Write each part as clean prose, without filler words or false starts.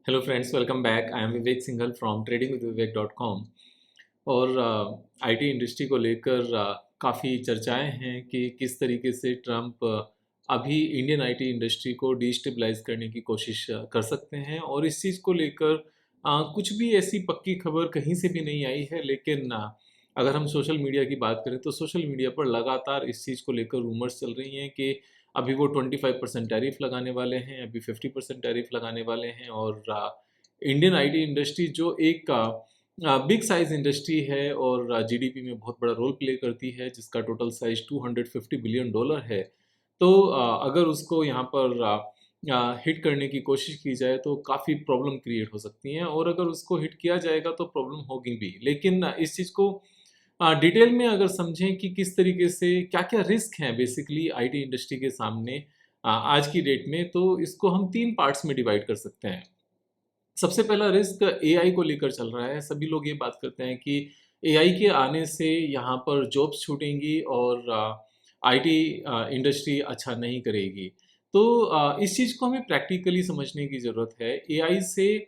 Hello friends, welcome back. I am Vivek Singhal from tradingwithvivek.com। और IT industry को लेकर काफ़ी चर्चाएं हैं कि किस तरीके से ट्रम्प अभी इंडियन आईटी इंडस्ट्री को डिस्टेबलाइज करने की कोशिश कर सकते हैं। और इस चीज़ को लेकर कुछ भी ऐसी पक्की खबर कहीं से भी नहीं आई है, लेकिन अगर हम सोशल मीडिया की बात करें तो सोशल मीडिया पर लगातार इस चीज़ को लेकर रूमर्स चल रही हैं कि अभी वो 25% टैरिफ लगाने वाले हैं, अभी 50% टैरिफ लगाने वाले हैं। और इंडियन आईटी इंडस्ट्री जो एक बिग साइज़ इंडस्ट्री है और जीडीपी में बहुत बड़ा रोल प्ले करती है, जिसका टोटल साइज़ $250 बिलियन है। तो अगर उसको यहाँ पर हिट करने की कोशिश की जाए तो काफ़ी प्रॉब्लम क्रिएट हो सकती हैं, और अगर उसको हिट किया जाएगा तो प्रॉब्लम होगी भी। लेकिन इस चीज़ को डिटेल में अगर समझें कि किस तरीके से क्या-क्या रिस्क हैं बेसिकली आईटी इंडस्ट्री के सामने आज की डेट में, तो इसको हम 3 पार्ट्स में डिवाइड कर सकते हैं। सबसे पहला रिस्क एआई को लेकर चल रहा है। सभी लोग ये बात करते हैं कि एआई के आने से यहाँ पर जॉब्स छूटेंगी और आईटी इंडस्ट्री अच्छा नहीं करेगी। तो इस चीज़ को हमें प्रैक्टिकली समझने की ज़रूरत है। एआई से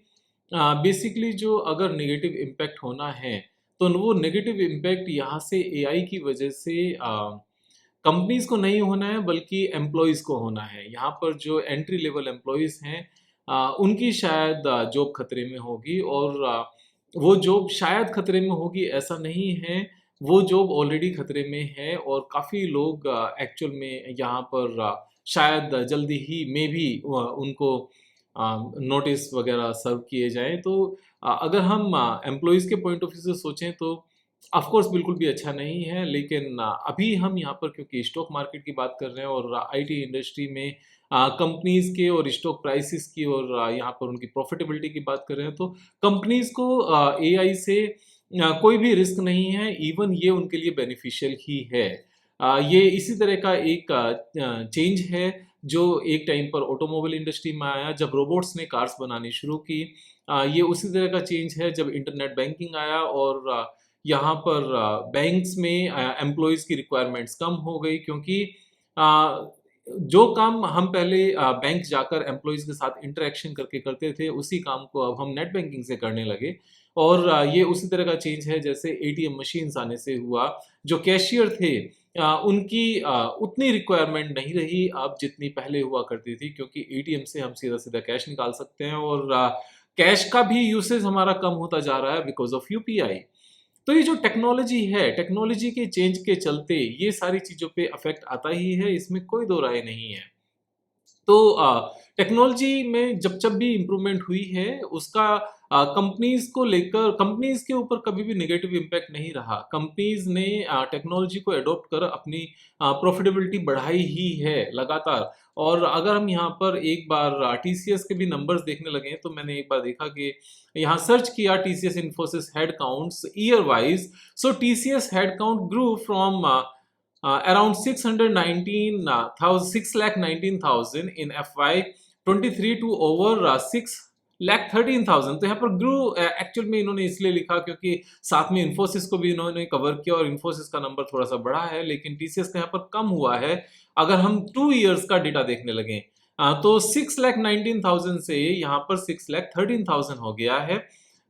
बेसिकली जो अगर नेगेटिव इम्पैक्ट होना है, तो वो नेगेटिव इम्पैक्ट यहाँ से एआई की वजह से कंपनीज़ को नहीं होना है, बल्कि एम्प्लॉइज़ को होना है। यहाँ पर जो एंट्री लेवल एम्प्लॉइज़ हैं, उनकी शायद जॉब खतरे में होगी। और वो जॉब शायद खतरे में होगी ऐसा नहीं है, वो जॉब ऑलरेडी खतरे में है। और काफ़ी लोग एक्चुअल में यहाँ पर शायद जल्दी ही मे बी उनको नोटिस वगैरह सर्व किए जाएँ। तो अगर हम एम्प्लॉइज़ के पॉइंट ऑफ व्यू से सोचें तो ऑफ कोर्स बिल्कुल भी अच्छा नहीं है। लेकिन अभी हम यहाँ पर क्योंकि स्टॉक मार्केट की बात कर रहे हैं और आईटी इंडस्ट्री में कंपनीज़ के और स्टॉक प्राइसेस की और यहाँ पर उनकी प्रॉफिटेबिलिटी की बात कर रहे हैं, तो कंपनीज़ को एआई से कोई भी रिस्क नहीं है, इवन ये उनके लिए बेनिफिशियल ही है। ये इसी तरह का एक चेंज है जो एक टाइम पर ऑटोमोबाइल इंडस्ट्री में आया जब रोबोट्स ने कार्स बनानी शुरू की। ये उसी तरह का चेंज है जब इंटरनेट बैंकिंग आया और यहाँ पर बैंक्स में एम्प्लॉइज़ की रिक्वायरमेंट्स कम हो गई, क्योंकि अ, जो काम हम पहले बैंक जाकर एम्प्लॉइज़ के साथ इंटरैक्शन करके करते थे, उसी काम को अब हम नेट बैंकिंग से करने लगे। और ये उसी तरह का चेंज है जैसे एटीएम मशीन्स आने से हुआ। जो कैशियर थे, उनकी उतनी रिक्वायरमेंट नहीं रही अब जितनी पहले हुआ करती थी, क्योंकि एटीएम से हम सीधा-सीधा कैश निकाल सकते हैं और कैश का भी यूसेज हमारा कम होता जा रहा है बिकॉज़ ऑफ यूपीआई। तो ये जो टेक्नोलॉजी है, टेक्नोलॉजी के चेंज के चलते ये सारी चीज़ों पे इफ़ेक्ट आता ही है, इसमें कोई दो राय नहीं है। तो टेक्नोलॉजी में जब भी इम्प्रूवमेंट हुई है, उसका कंपनीज़ को लेकर कंपनीज़ के ऊपर कभी भी नेगेटिव इम्पैक्ट नहीं रहा। कंपनीज़ ने टेक्नोलॉजी को एडॉप्ट कर अपनी प्रॉफिटेबिलिटी बढ़ाई ही है लगातार। और अगर हम यहाँ पर एक बार टीसीएस के भी नंबर्स देखने लगे, तो मैंने एक बार देखा कि यहाँ सर्च किया TCS Infosys head counts year wise. So TCS head count grew from around 619,000 in FY23 to over 6,13,000। तो यहाँ पर ग्रू एक्चुअल में इन्होंने इसलिए लिखा क्योंकि साथ में इन्फोसिस को भी इन्होंने कवर किया और इन्फोसिस का नंबर थोड़ा सा बढ़ा है, लेकिन टीसीएस का यहाँ पर कम हुआ है। अगर हम 2 इयर्स का डेटा देखने लगे, तो 6,19,000 से यहाँ पर 6,13,000 हो गया है।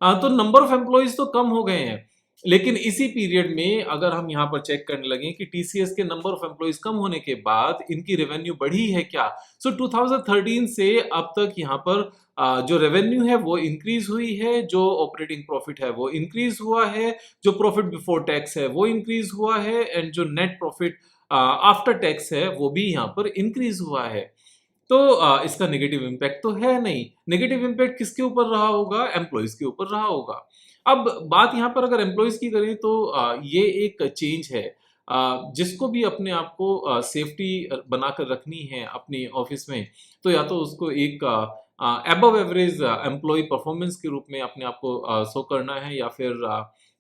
तो नंबर ऑफ एम्प्लॉइज तो कम हो गए हैं, लेकिन इसी पीरियड में अगर हम यहाँ पर चेक करने लगे कि टीसीएस के नंबर ऑफ एम्प्लॉइज कम होने के बाद इनकी रेवेन्यू बढ़ी है क्या। सो 2013 से अब तक यहाँ पर जो रेवेन्यू है वो इंक्रीज हुई है, जो ऑपरेटिंग प्रॉफिट है वो इंक्रीज हुआ है, जो प्रॉफिट बिफोर टैक्स है वो इंक्रीज हुआ है, एंड जो नेट प्रॉफिट आफ्टर टैक्स है वो भी यहाँ पर इंक्रीज हुआ है। तो इसका नेगेटिव इम्पैक्ट तो है नहीं। नेगेटिव इम्पैक्ट किसके ऊपर रहा होगा? एम्प्लॉइज के ऊपर रहा होगा। अब बात यहाँ पर अगर एम्प्लॉइज की करें तो ये एक चेंज है जिसको भी अपने आप को सेफ्टी बनाकर रखनी है अपनी ऑफिस में, तो या तो उसको एक एबव एवरेज एम्प्लॉय परफॉर्मेंस के रूप में अपने आप को शो करना है, या फिर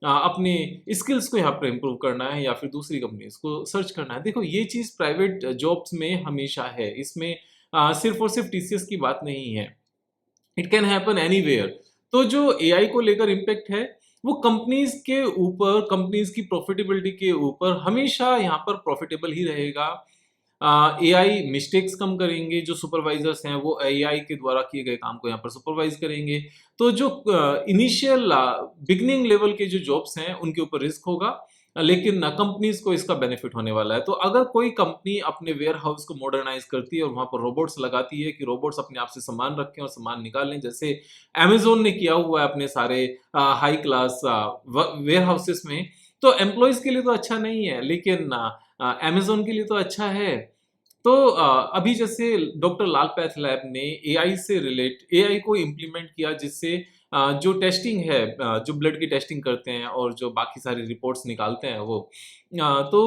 अपने स्किल्स को यहाँ पर इम्प्रूव करना है, या फिर दूसरी कंपनीज को सर्च करना है। देखो, ये चीज़ प्राइवेट जॉब्स में हमेशा है, इसमें सिर्फ और सिर्फ टीसीएस की बात नहीं है, इट कैन हैपन एनीवेयर। तो जो एआई को लेकर इम्पैक्ट है वो कंपनीज के ऊपर, कंपनीज की प्रॉफिटेबिलिटी के ऊपर हमेशा यहाँ पर प्रॉफिटेबल ही रहेगा। एआई मिस्टेक्स कम करेंगे, जो सुपरवाइजर्स हैं वो एआई के द्वारा किए गए काम को यहाँ पर सुपरवाइज करेंगे। तो जो इनिशियल बिगनिंग लेवल के जो जॉब्स हैं उनके ऊपर रिस्क होगा, लेकिन कंपनीज को इसका बेनिफिट होने वाला है। तो अगर कोई कंपनी अपने वेयर हाउस को मॉडर्नाइज करती है और वहां पर रोबोट्स लगाती है कि रोबोट्स अपने आप से सामान रखें और सामान निकालें, जैसे अमेजोन ने किया हुआ है अपने सारे हाई क्लास वेयर हाउसेस में, तो एम्प्लॉयज के लिए तो अच्छा नहीं है, लेकिन अमेजोन के लिए तो अच्छा है। तो अभी जैसे डॉक्टर लाल पैथलैब ने एआई को इम्प्लीमेंट किया, जिससे जो टेस्टिंग है, जो ब्लड की टेस्टिंग करते हैं और जो बाकी सारी रिपोर्ट्स निकालते हैं वो, तो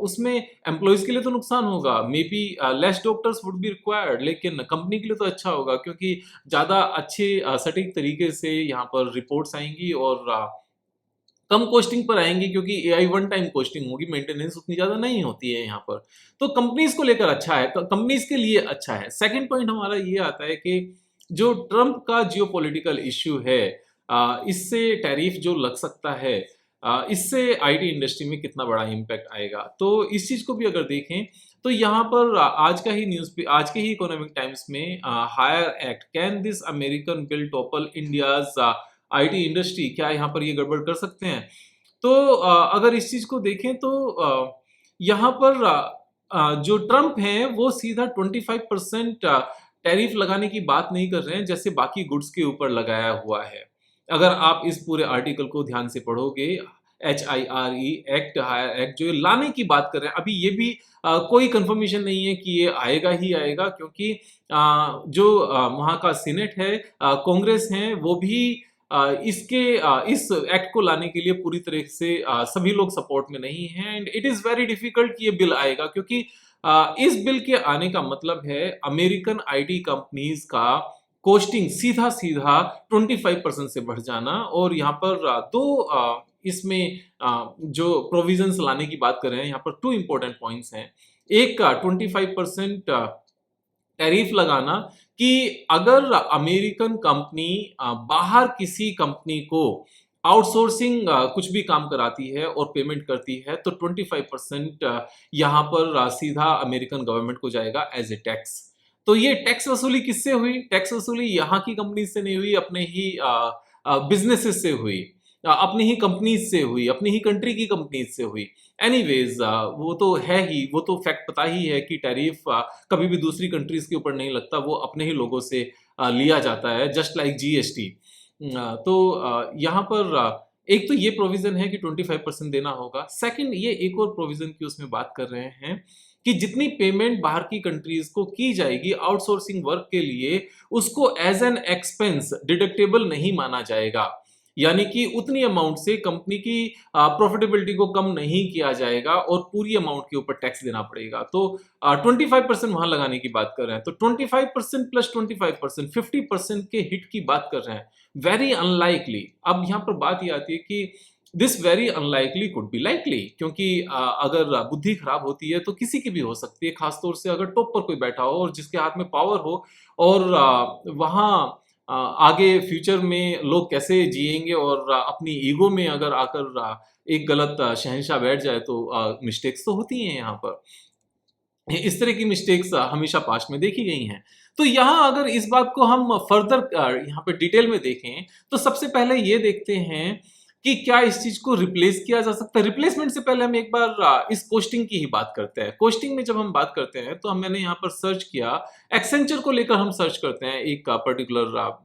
उसमें एम्प्लॉयज के लिए तो नुकसान होगा, may be less doctors would be required, लेकिन कंपनी के लिए तो अच्छा होगा क्योंकि ज़्यादा अच्छे सटीक तरीके से यहाँ पर रिपोर्ट्स आएंगी और कम कॉस्टिंग पर आएंगे, क्योंकि एआई वन टाइम कॉस्टिंग होगी, मेंटेनेंस उतनी ज्यादा नहीं होती है यहाँ पर। तो कंपनीज को लेकर अच्छा है, कंपनीज के लिए अच्छा है। सेकंड पॉइंट हमारा ये आता है कि जो ट्रम्प का जियोपॉलिटिकल इश्यू है, इससे टैरिफ जो लग सकता है, इससे आईटी इंडस्ट्री में कितना बड़ा इम्पैक्ट आएगा, तो इस चीज को भी अगर देखें तो यहाँ पर आज के ही इकोनॉमिक टाइम्स में HIRE Act, can this American bill topple India's IT industry, क्या यहाँ पर ये गड़बड़ कर सकते हैं? तो अगर इस चीज को देखें तो यहाँ पर जो ट्रम्प हैं वो सीधा 25% टैरिफ लगाने की बात नहीं कर रहे हैं जैसे बाकी गुड्स के ऊपर लगाया हुआ है। अगर आप इस पूरे आर्टिकल को ध्यान से पढ़ोगे, HIRE एक्ट, हायर एक्ट जो ये लाने की बात कर रहे हैं, अभी ये भी कोई कंफर्मेशन नहीं है कि ये आएगा ही आएगा, क्योंकि जो वहाँ का सीनेट है, कांग्रेस है, वो भी इस एक्ट को लाने के लिए पूरी तरह से सभी लोग सपोर्ट में नहीं हैं, and it is very difficult कि ये बिल आएगा, क्योंकि इस बिल के आने का मतलब है अमेरिकन आईटी कंपनीज का कॉस्टिंग सीधा सीधा 25% से बढ़ जाना। और यहाँ पर इसमें जो प्रोविजंस लाने की बात कर रहे हैं, यहाँ पर 2 इंपॉर्टेंट पॉइंट्स हैं। एक का 25% टैरिफ लगाना कि अगर अमेरिकन कंपनी बाहर किसी कंपनी को आउटसोर्सिंग कुछ भी काम कराती है और पेमेंट करती है, तो 25% यहाँ पर सीधा अमेरिकन गवर्नमेंट को जाएगा एज ए टैक्स। तो ये टैक्स वसूली किससे हुई? टैक्स वसूली यहाँ की कंपनी से नहीं हुई, अपने ही बिजनेसेस से हुई, अपनी ही कंपनीज से हुई, अपनी ही कंट्री की कंपनीज से हुई। एनीवेज वो तो है ही, वो तो फैक्ट पता ही है कि टैरिफ कभी भी दूसरी कंट्रीज के ऊपर नहीं लगता, वो अपने ही लोगों से लिया जाता है, जस्ट लाइक जीएसटी। तो यहाँ पर एक तो ये प्रोविजन है कि 25% देना होगा। सेकंड, ये एक और प्रोविजन की उसमें बात कर रहे हैं कि जितनी पेमेंट बाहर की कंट्रीज को की जाएगी आउटसोर्सिंग वर्क के लिए, उसको एज एन एक्सपेंस डिडक्टेबल नहीं माना जाएगा, यानी कि उतनी अमाउंट से कंपनी की प्रॉफिटेबिलिटी को कम नहीं किया जाएगा और पूरी अमाउंट के ऊपर टैक्स देना पड़ेगा। तो 25% वहां लगाने की बात कर रहे हैं, तो 25% प्लस 25% 50% के हिट की बात कर रहे हैं। Very unlikely. अब यहाँ पर बात ये आती है कि this very unlikely could be likely, क्योंकि अगर बुद्धि खराब होती है तो किसी की भी हो सकती है, खासतौर से अगर टॉप पर कोई बैठा हो और जिसके हाथ में पावर हो, और वहां आगे फ्यूचर में लोग कैसे जिएंगे, और अपनी ईगो में अगर आकर एक गलत शहंशाह बैठ जाए, तो मिस्टेक्स तो होती हैं यहाँ पर। इस तरह की मिस्टेक्स हमेशा पास्ट में देखी गई हैं। तो यहाँ अगर इस बात को हम फर्दर यहाँ पे डिटेल में देखें, तो सबसे पहले ये देखते हैं कि क्या इस चीज को रिप्लेस किया जा सकता है। रिप्लेसमेंट से पहले हम एक बार इस कोस्टिंग की ही बात करते हैं। कोस्टिंग में जब हम बात करते हैं तो मैंने यहाँ पर सर्च किया, एक्सेंचर को लेकर हम सर्च करते हैं, एक पर्टिकुलर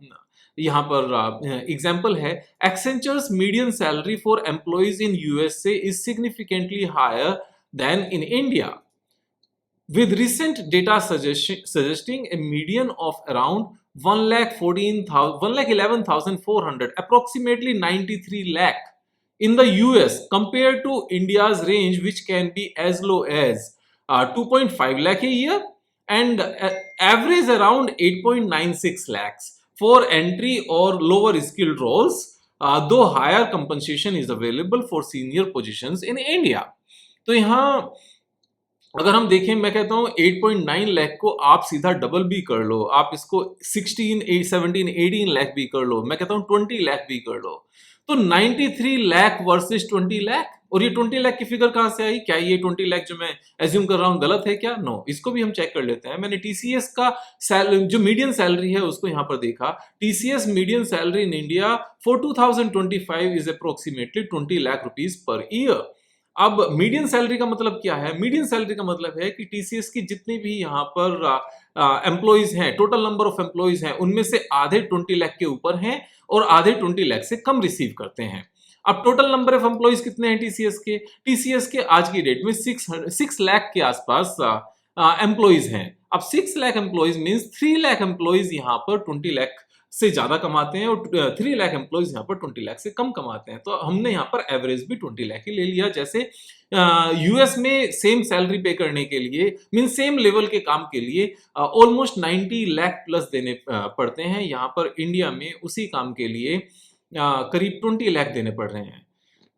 यहाँ पर एग्जाम्पल है, Accenture's median salary for employees in USA is significantly higher than in India, with recent data suggesting a median of around 1,11,400, approximately 93 lakh in the US, compared to India's range, which can be as low as 2.5 lakh a year and average around 8.96 lakhs for entry or lower skilled roles, though higher compensation is available for senior positions in India. तो यहाँ अगर हम देखें, मैं कहता हूं 8.9 लाख को आप सीधा डबल भी कर लो, आप इसको 16, 17, 18 लाख भी कर लो, मैं कहता हूं 20 लाख भी कर लो, तो 93 लाख वर्सेस 20 लाख। और ये 20 लाख की फिगर कहां से आई? क्या ये 20 लाख जो मैं एज्यूम कर रहा हूं गलत है क्या? नो, इसको भी हम चेक कर लेते हैं। मैंने टीसीएस का जो मीडियन सैलरी है उसको यहां पर देखा। TCS median salary in India for 2025 is approximately 20 lakh rupees per year. अब मीडियन सैलरी का मतलब क्या है? मीडियन सैलरी का मतलब है कि टीसीएस की जितनी भी यहाँ पर एम्प्लॉइज हैं, टोटल नंबर ऑफ एम्प्लॉइज हैं, उनमें से आधे 20 लाख के ऊपर हैं और आधे 20 लाख से कम रिसीव करते हैं। अब टोटल नंबर ऑफ एम्प्लॉइज कितने हैं टीसीएस के? टीसीएस के आज की डेट में 6 लाख के आसपास एम्प्लॉइज हैं। अब 6 lakh employees means 3 lakh employees यहाँ पर 20 लाख से ज्यादा कमाते हैं और 3 लाख एम्प्लॉइज यहाँ पर 20 लाख से कम कमाते हैं। तो हमने यहाँ पर एवरेज भी 20 लाख ही ले लिया। जैसे यूएस में सेम सैलरी पे करने के लिए, मीन सेम लेवल के काम के लिए ऑलमोस्ट 90 लाख प्लस देने पड़ते हैं, यहाँ पर इंडिया में उसी काम के लिए करीब 20 लाख देने पड़ रहे हैं।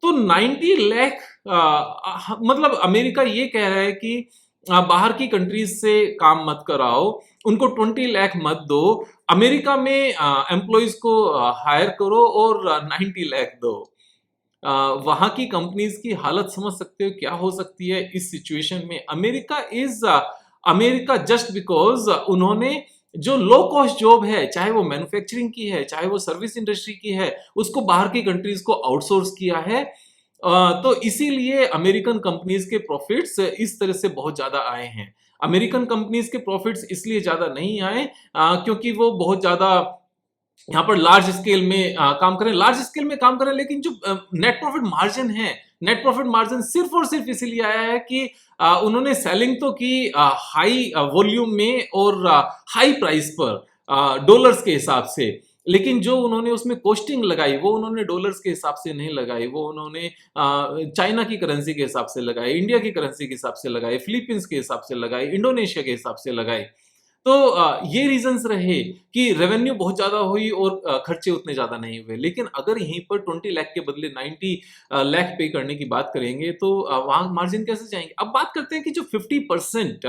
तो 90 लाख मतलब अमेरिका ये कह रहा है कि बाहर की कंट्रीज से काम मत कराओ, उनको 20 लाख मत दो, अमेरिका में एम्प्लॉइज को हायर करो और 90 लाख दो। वहां की कंपनीज की हालत समझ सकते हो क्या हो सकती है इस सिचुएशन में। अमेरिका जस्ट बिकॉज उन्होंने जो लो कॉस्ट जॉब है, चाहे वो मैन्युफैक्चरिंग की है, चाहे वो सर्विस इंडस्ट्री की है, उसको बाहर की कंट्रीज को आउटसोर्स किया है। तो इसीलिए अमेरिकन कंपनीज के प्रॉफिट्स इस तरह से बहुत ज्यादा आए हैं। अमेरिकन कंपनीज के प्रॉफिट्स इसलिए ज्यादा नहीं आए क्योंकि वो बहुत ज्यादा यहाँ पर लार्ज स्केल में काम करें, लेकिन जो नेट प्रॉफिट मार्जिन है, नेट प्रॉफिट मार्जिन सिर्फ और सिर्फ इसीलिए आया है कि उन्होंने सेलिंग तो की हाई वॉल्यूम में और हाई प्राइस पर डॉलर्स के हिसाब से, लेकिन जो उन्होंने उसमें कॉस्टिंग लगाई वो उन्होंने डॉलर्स के हिसाब से नहीं लगाई, वो उन्होंने चाइना की करेंसी के हिसाब से लगाई, इंडिया की करेंसी के हिसाब से लगाई, फिलीपींस के हिसाब से लगाई, इंडोनेशिया के हिसाब से लगाई। तो ये रीजंस रहे कि रेवेन्यू बहुत ज्यादा हुई और खर्चे उतने ज्यादा नहीं हुए। लेकिन अगर यहीं पर 20 लाख के बदले 90 लाख पे करने की बात करेंगे तो वहां मार्जिन कैसे जाएंगे? अब बात करते हैं कि जो 50%,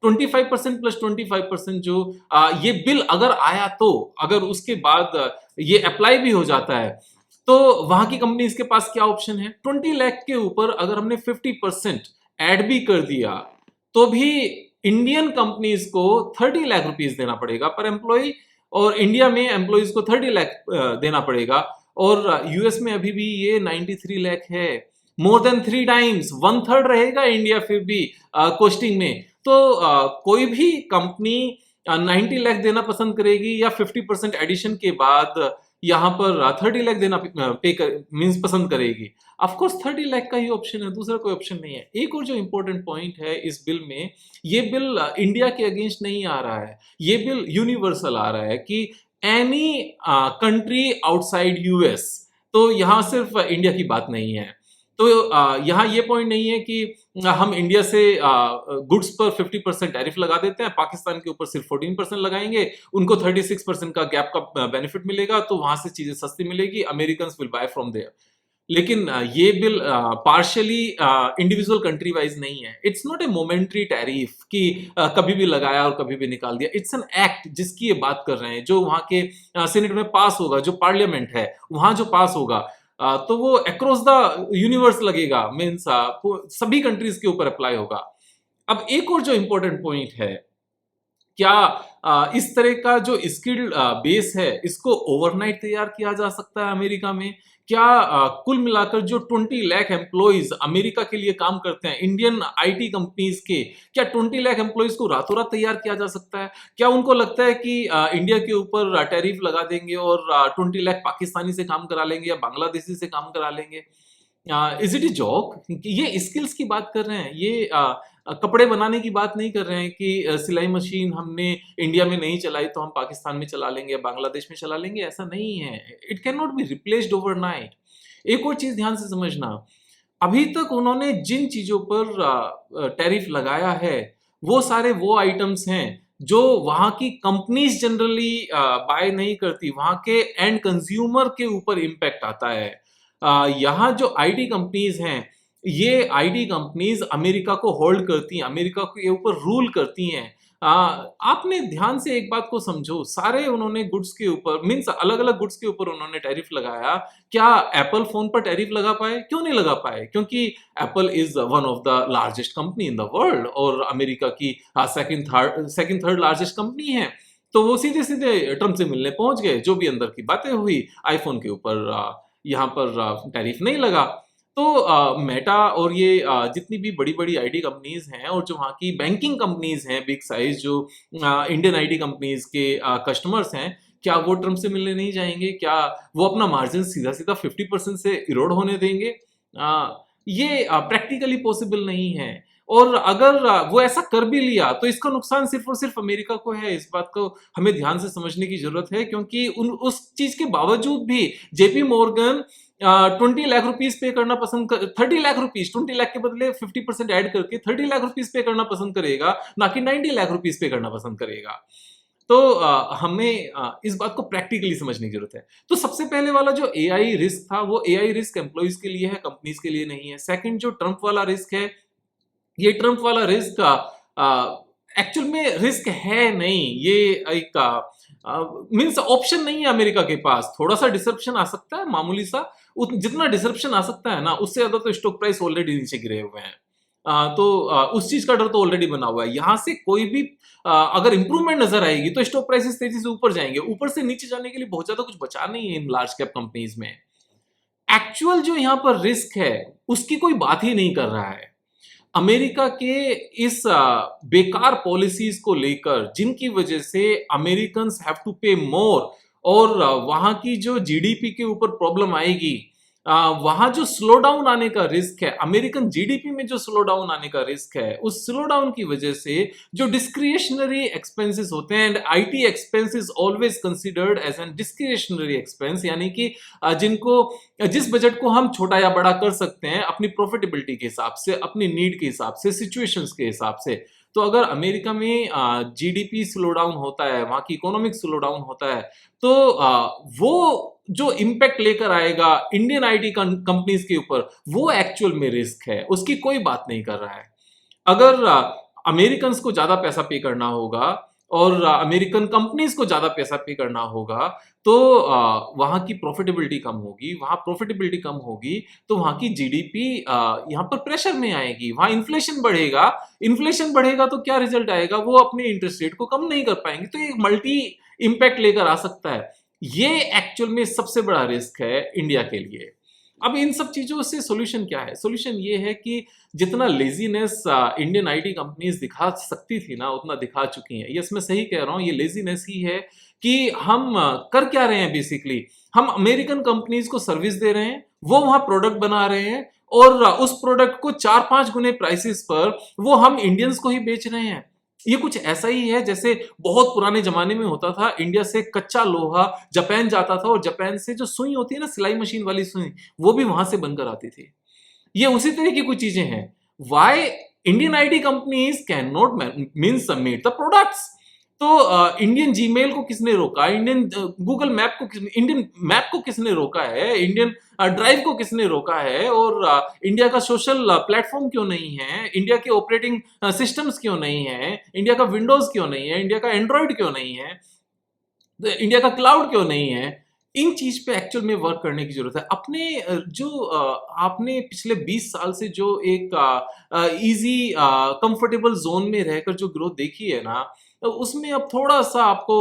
25% प्लस 25% जो ये बिल अगर आया, तो अगर उसके बाद ये अप्लाई भी हो जाता है तो वहां की कंपनीज के पास क्या ऑप्शन है? 20 लाख के ऊपर अगर हमने 50% ऐड भी कर दिया तो भी इंडियन कंपनीज को 30 लाख रुपीस देना पड़ेगा पर एम्प्लॉय, और इंडिया में एम्प्लॉइज को 30 लाख देना पड़ेगा, और यूएस में अभी भी ये 93 लाख है। मोर देन 3 टाइम्स, 1/3 रहेगा इंडिया फिर भी कॉस्टिंग में। तो कोई भी कंपनी 90 लाख देना पसंद करेगी या 50% एडिशन के बाद यहाँ पर 30 लाख देना पे कर मींस पसंद करेगी? ऑफ कोर्स 30 लाख का ही ऑप्शन है, दूसरा कोई ऑप्शन नहीं है। एक और जो इंपॉर्टेंट पॉइंट है इस बिल में, ये बिल इंडिया के अगेंस्ट नहीं आ रहा है, ये बिल यूनिवर्सल आ रहा है कि एनी कंट्री आउटसाइड यूएस, तो यहाँ सिर्फ इंडिया की बात नहीं है। तो यहाँ ये पॉइंट नहीं है कि हम इंडिया से गुड्स पर 50% टैरिफ लगा देते हैं, पाकिस्तान के ऊपर सिर्फ 14% लगाएंगे, उनको 36% का गैप का बेनिफिट मिलेगा, तो वहां से चीजें सस्ती मिलेगी, American will buy from there. लेकिन ये bill partially individual country wise नहीं है। It's not a momentary tariff कि कभी भी लगाया और कभी भी निकाल दिया। इट्स एन एक्ट जिसकी ये बात कर रहे हैं, जो वहां के सीनेट में पास होगा, जो पार्लियामेंट है वहां जो पास होगा, तो वो अक्रॉस द यूनिवर्स लगेगा, मीन्स सभी कंट्रीज के ऊपर अप्लाई होगा। अब एक और जो इंपॉर्टेंट पॉइंट है, क्या इस तरह का जो स्किल्ड बेस है इसको ओवरनाइट तैयार किया जा सकता है अमेरिका में? क्या कुल मिलाकर जो 20 लाख एम्प्लॉइज अमेरिका के लिए काम करते हैं, इंडियन आईटी कंपनीज के, क्या 20 लाख एम्प्लॉइज को रातों रात तैयार किया जा सकता है? क्या उनको लगता है कि इंडिया के ऊपर टैरिफ लगा देंगे और 20 लाख पाकिस्तानी से काम करा लेंगे या बांग्लादेशी से काम करा लेंगे? Is it a joke? ये स्किल्स की बात कर रहे हैं, ये कपड़े बनाने की बात नहीं कर रहे हैं कि सिलाई मशीन हमने इंडिया में नहीं चलाई तो हम पाकिस्तान में चला लेंगे या बांग्लादेश में चला लेंगे, ऐसा नहीं है। It can not be replaced overnight. एक और चीज ध्यान से समझना, अभी तक उन्होंने जिन चीजों पर टैरिफ लगाया है वो आइटम्स हैं जो वहां की कंपनीज जनरली बाय नहीं करती, वहां के एंड कंज्यूमर के ऊपर इंपैक्ट आता है। यहाँ जो आईटी कंपनीज हैं ये आईटी कंपनीज अमेरिका को होल्ड करती हैं, अमेरिका के ऊपर रूल करती हैं। आपने ध्यान से एक बात को समझो, सारे उन्होंने गुड्स के ऊपर मीन्स अलग अलग गुड्स के ऊपर उन्होंने टैरिफ लगाया। क्या एप्पल फोन पर टैरिफ लगा पाए? क्यों नहीं लगा पाए? क्योंकि Apple is one of the largest company in the world और अमेरिका की सेकंड थर्ड लार्जेस्ट कंपनी है। तो वो सीधे सीधे ट्रम्प से मिलने पहुंच गए, जो भी अंदर की बातें हुई, आईफोन के ऊपर यहाँ पर टैरिफ नहीं लगा। तो मेटा और ये जितनी भी बड़ी बड़ी आईटी कंपनीज हैं और जो वहाँ की बैंकिंग कंपनीज हैं बिग साइज, जो इंडियन आईटी कंपनीज के कस्टमर्स हैं, क्या वो ट्रम्प से मिलने नहीं जाएंगे? क्या वो अपना मार्जिन सीधा सीधा 50% से इरोड होने देंगे? ये प्रैक्टिकली पॉसिबल नहीं है। और अगर वो ऐसा कर भी लिया तो इसका नुकसान सिर्फ और सिर्फ अमेरिका को है। इस बात को हमें ध्यान से समझने की जरूरत है, क्योंकि उस चीज के बावजूद भी जेपी मॉर्गन 20 लाख रुपीस पे करना पसंद कर 30 लाख रुपीस, 20 लाख के बदले 50% ऐड करके 30 लाख रुपीस पे करना पसंद करेगा, ना कि 90 लाख रुपीस पे करना पसंद करेगा। तो हमें इस बात को प्रैक्टिकली समझने की जरूरत है। तो सबसे पहले वाला जो एआई रिस्क था, वो एआई रिस्क एम्प्लॉइज के लिए है, कंपनीज के लिए नहीं है। सेकंड जो ट्रम्प वाला रिस्क है, ये ट्रम्प वाला रिस्क एक्चुअल में रिस्क है नहीं, ये एक मीन्स ऑप्शन नहीं है अमेरिका के पास। थोड़ा सा डिसरप्शन आ सकता है, मामूली सा, जितना डिसरप्शन आ सकता है ना, उससे ज्यादा तो स्टॉक प्राइस ऑलरेडी नीचे गिरे हुए हैं। तो उस चीज का डर तो ऑलरेडी बना हुआ है। यहां से कोई भी अगर इंप्रूवमेंट नजर आएगी तो स्टॉक प्राइसेस तेजी से ऊपर जाएंगे। ऊपर से नीचे जाने के लिए बहुत ज्यादा कुछ बचा नहीं है इन लार्ज कैप कंपनीज में। एक्चुअल जो यहाँ पर रिस्क है उसकी कोई बात ही नहीं कर रहा है। अमेरिका के इस बेकार पॉलिसीज को लेकर, जिनकी वजह से अमेरिकन्स हैव टू पे मोर, और वहां की जो जीडीपी के ऊपर प्रॉब्लम आएगी, वहां जो स्लो डाउन आने का रिस्क है, अमेरिकन जीडीपी में जो स्लो डाउन आने का रिस्क है, उस स्लो डाउन की वजह से जो डिस्क्रिशनरी एक्सपेंसेस होते हैं, and IT expenses always considered as an discretionary expense, यानी कि जिनको जिस बजट को हम छोटा या बड़ा कर सकते हैं अपनी प्रॉफिटेबिलिटी के हिसाब से, अपनी नीड के हिसाब से, सिचुएशंस के हिसाब से। तो अगर अमेरिका में जीडीपी स्लो डाउन होता है, वहां की इकोनॉमिक स्लो डाउन होता है, तो वो जो इम्पैक्ट लेकर आएगा इंडियन आईटी कंपनीज के ऊपर, वो एक्चुअल में रिस्क है, उसकी कोई बात नहीं कर रहा है। अगर अमेरिकन्स को ज्यादा पैसा पे करना होगा और अमेरिकन कंपनीज को ज्यादा पैसा पे करना होगा, तो वहां की प्रॉफिटेबिलिटी कम होगी। वहां प्रॉफिटेबिलिटी कम होगी तो वहां की जीडीपी यहाँ पर प्रेशर में आएगी, वहां इन्फ्लेशन बढ़ेगा। इन्फ्लेशन बढ़ेगा तो क्या रिजल्ट आएगा? वो अपने इंटरेस्ट रेट को कम नहीं कर पाएंगे, तो एक मल्टी इंपैक्ट लेकर आ सकता है। ये एक्चुअल में सबसे बड़ा रिस्क है इंडिया के लिए। अब इन सब चीजों से सॉल्यूशन क्या है? सॉल्यूशन ये है कि जितना लेजीनेस इंडियन आईटी कंपनीज दिखा सकती थी ना, उतना दिखा चुकी हैं। यस, मैं सही कह रहा हूं, ये लेजीनेस ही है कि हम कर क्या रहे हैं बेसिकली। हम अमेरिकन कंपनीज को सर्विस दे रहे हैं, वो वहां प्रोडक्ट बना रहे हैं, और उस प्रोडक्ट को 4-5 गुने प्राइसेस पर वो हम इंडियंस को ही बेच रहे हैं। ये कुछ ऐसा ही है जैसे बहुत पुराने जमाने में होता था, इंडिया से कच्चा लोहा जापान जाता था, और जापान से जो सुई होती है ना, सिलाई मशीन वाली सुई, वो भी वहां से बनकर आती थी। ये उसी तरह की कुछ चीजें हैं। Why Indian IT companies can not means made the products? तो इंडियन जीमेल को किसने रोका? इंडियन गूगल मैप को इंडियन मैप को किसने रोका है? इंडियन ड्राइव को किसने रोका है? और इंडिया का सोशल प्लेटफॉर्म क्यों नहीं है? इंडिया के ऑपरेटिंग सिस्टम्स क्यों नहीं है? इंडिया का विंडोज क्यों नहीं है? इंडिया का एंड्रॉइड क्यों नहीं है? इंडिया का क्लाउड क्यों नहीं है? इन चीज पे एक्चुअल में वर्क करने की जरूरत है। अपने जो आपने पिछले 20 साल से जो एक इजी कंफर्टेबल जोन में रहकर जो ग्रोथ देखी है ना, तो उसमें अब थोड़ा सा आपको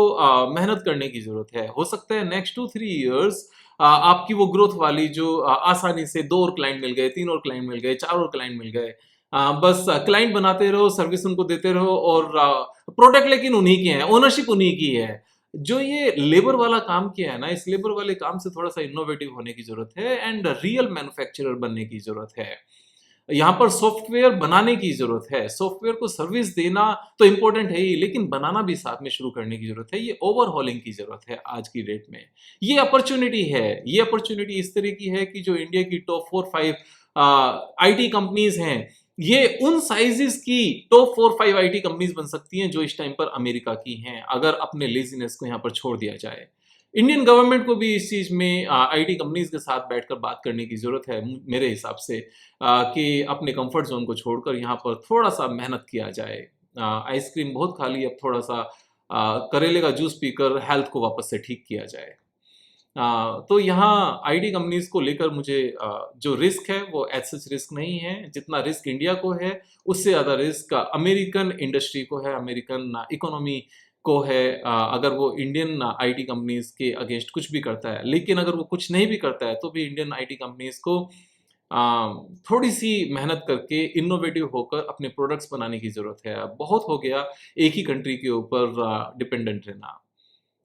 मेहनत करने की जरूरत है। हो सकता है नेक्स्ट 2-3 इयर्स आपकी वो ग्रोथ वाली जो आसानी से 2 और क्लाइंट मिल गए, 3 और क्लाइंट मिल गए, 4 और क्लाइंट मिल गए, बस क्लाइंट बनाते रहो, सर्विस उनको देते रहो, और प्रोडक्ट लेकिन उन्हीं के हैं, ओनरशिप उन्हीं की है। जो ये लेबर वाला काम किया है ना, इस लेबर वाले काम से थोड़ा सा इनोवेटिव होने की जरूरत है, एंड रियल मैन्युफैक्चरर बनने की जरूरत है। यहाँ पर सॉफ्टवेयर बनाने की जरूरत है। सॉफ्टवेयर को सर्विस देना तो इंपॉर्टेंट है ही, लेकिन बनाना भी साथ में शुरू करने की जरूरत है। ये ओवरहॉलिंग की जरूरत है आज की डेट में। ये अपॉर्चुनिटी है, ये अपॉर्चुनिटी इस तरह की है कि जो इंडिया की टॉप 4-5 आईटी कंपनीज हैं, ये उन साइजेस की टॉप 4-5 आईटी कंपनीज बन सकती हैं जो इस टाइम पर अमेरिका की हैं, अगर अपने लेजीनेस को यहाँ पर छोड़ दिया जाए। इंडियन गवर्नमेंट को भी इस चीज़ में आईटी कंपनीज के साथ बैठकर बात करने की ज़रूरत है मेरे हिसाब से, कि अपने कंफर्ट जोन को छोड़कर यहाँ पर थोड़ा सा मेहनत किया जाए। आइसक्रीम बहुत खा ली, अब थोड़ा सा करेले का जूस पीकर हेल्थ को वापस से ठीक किया जाए। तो यहाँ आईटी कंपनीज को लेकर मुझे जो रिस्क है वो एज सच रिस्क नहीं है, जितना रिस्क इंडिया को है उससे ज़्यादा रिस्क अमेरिकन इंडस्ट्री को है, अमेरिकन इकोनॉमी को है। अगर वो इंडियन आईटी कंपनीज के अगेंस्ट कुछ भी करता है, लेकिन अगर वो कुछ नहीं भी करता है तो भी इंडियन आईटी कंपनीज को थोड़ी सी मेहनत करके इनोवेटिव होकर अपने प्रोडक्ट्स बनाने की ज़रूरत है। बहुत हो गया एक ही कंट्री के ऊपर डिपेंडेंट रहना।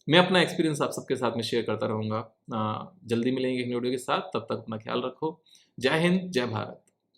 मैं अपना एक्सपीरियंस आप सबके साथ में शेयर करता रहूँगा। जल्दी मिलेंगे एक नई वीडियो के साथ, तब तक अपना ख्याल रखो। जय हिंद, जय भारत।